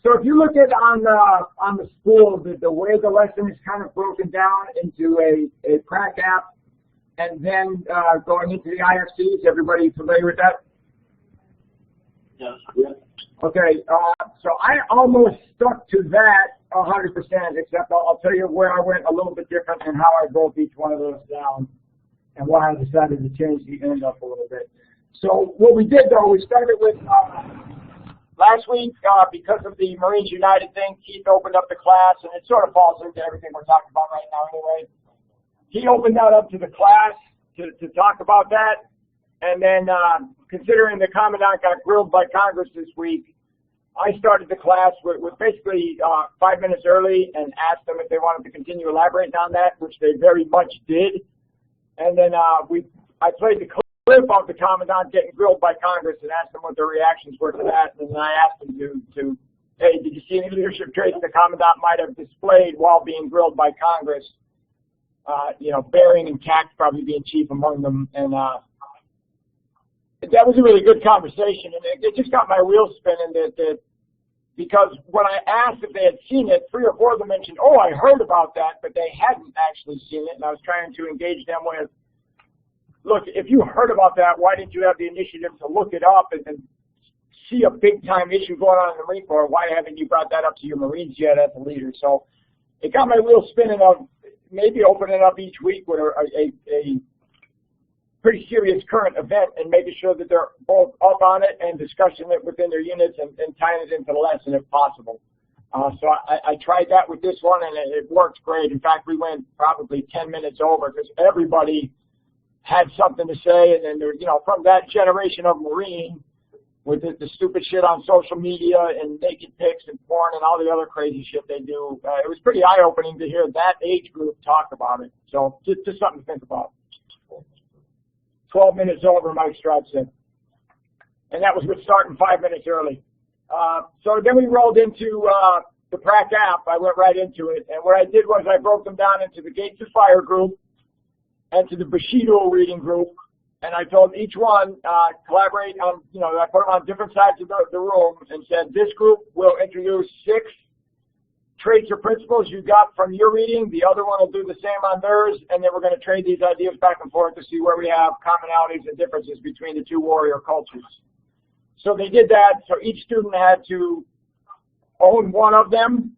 So if you look at on the spool, the way the lesson is kind of broken down into a prac app, and then going into the IFCs, everybody familiar with that? Yes. Yeah. Okay, so I almost stuck to that 100%, except I'll tell you where I went a little bit different and how I broke each one of those down and why I decided to change the end up a little bit. So what we did, though, we started with last week, because of the Marines United thing, Keith opened up the class, and it sort of falls into everything we're talking about right now anyway. He opened that up to the class to talk about that. And then, considering the Commandant got grilled by Congress this week, I started the class with basically 5 minutes early and asked them if they wanted to continue elaborating on that, which they very much did. And then I played the clip of the Commandant getting grilled by Congress and asked them what their reactions were to that. And then I asked them to hey, did you see any leadership traits the Commandant might have displayed while being grilled by Congress? Bearing and tact probably being chief among them. And that was a really good conversation, and it just got my wheels spinning because when I asked if they had seen it, 3 or 4 of them mentioned, oh, I heard about that, but they hadn't actually seen it, and I was trying to engage them with, look, if you heard about that, why didn't you have the initiative to look it up and see a big-time issue going on in the Marine Corps? Why haven't you brought that up to your Marines yet as a leader? So it got my wheels spinning of maybe opening up each week with a pretty serious current event and making sure that they're both up on it and discussing it within their units and tying it into the lesson if possible. So I tried that with this one, and it worked great. In fact, we went probably 10 minutes over because everybody had something to say. And then, from that generation of Marine with the stupid shit on social media and naked pics and porn and all the other crazy shit they do, it was pretty eye-opening to hear that age group talk about it. So just something to think about. 12 minutes over, Mike Stroud said. And that was with starting 5 minutes early. So then we rolled into the prac app. I went right into it. And what I did was I broke them down into the Gates of Fire group and to the Bushido reading group. And I told each one, collaborate on, I put them on different sides of the room and said, this group will introduce 6 traits or principles you got from your reading. The other one will do the same on theirs, and then we're going to trade these ideas back and forth to see where we have commonalities and differences between the 2 warrior cultures. So they did that. So each student had to own one of them,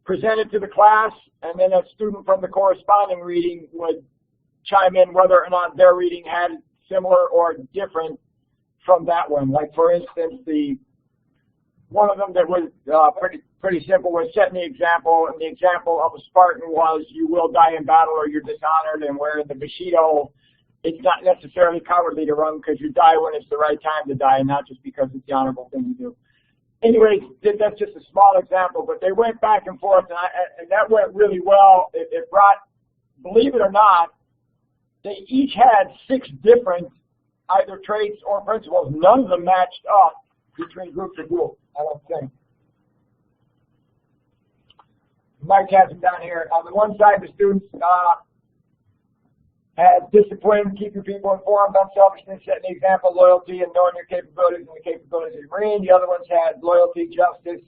present it to the class, and then a student from the corresponding reading would chime in whether or not their reading had similar or different from that one. Like, for instance, one of them that was pretty simple was setting the example, and the example of a Spartan was you will die in battle or you're dishonored, and where in the Bushido it's not necessarily cowardly to run because you die when it's the right time to die and not just because it's the honorable thing to do. Anyways, that's just a small example, but they went back and forth, and that went really well. It brought, believe it or not, they each had 6 different either traits or principles. None of them matched up between groups of groups, I don't think. Mike has them down here. On the one side, the students had discipline, keeping people informed, unselfishness, setting the example, loyalty, and knowing your capabilities and the capabilities of the Marine. The other ones had loyalty, justice,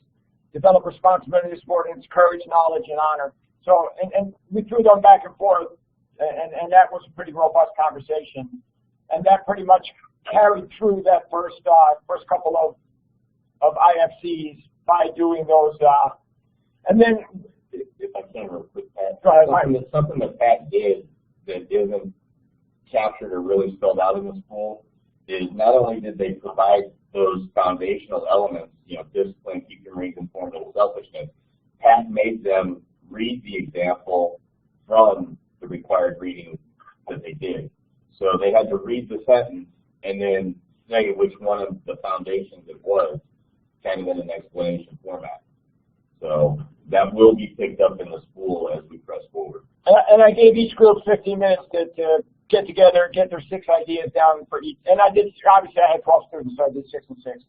develop responsibility, subordinates, courage, knowledge, and honor. So, and we threw them back and forth, and that was a pretty robust conversation. And that pretty much carried through that first couple of IFCs by doing those. And then, if I can real quick, Pat, something that Pat did that isn't captured or really spelled out in the school is not only did they provide those foundational elements, discipline, keep your Marines informed, and selfishness, Pat made them read the example from the required reading that they did. So they had to read the sentence and then say which one of the foundations it was, kind of in an explanation format. So that will be picked up in the school as we press forward. And I gave each group 15 minutes to get together, get their 6 ideas down for each. And I did, obviously I had 12 students, so I did 6 and 6.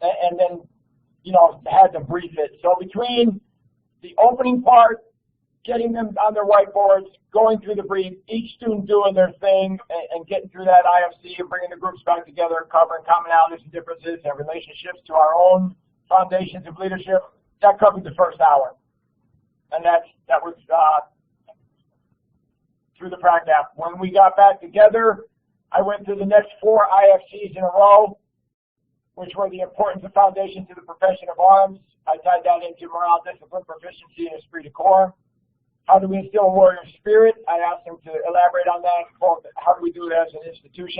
And then, had to brief it. So between the opening part, getting them on their whiteboards, going through the brief, each student doing their thing, and getting through that IFC and bringing the groups back together, covering commonalities and differences and relationships to our own foundations of leadership. That covered the first hour. And that was through the PragNap. When we got back together, I went through the next 4 IFCs in a row, which were the importance of foundation to the profession of arms. I tied that into morale, discipline, proficiency, and esprit de corps. How do we instill a warrior spirit? I asked him to elaborate on that. How do we do it as an institution?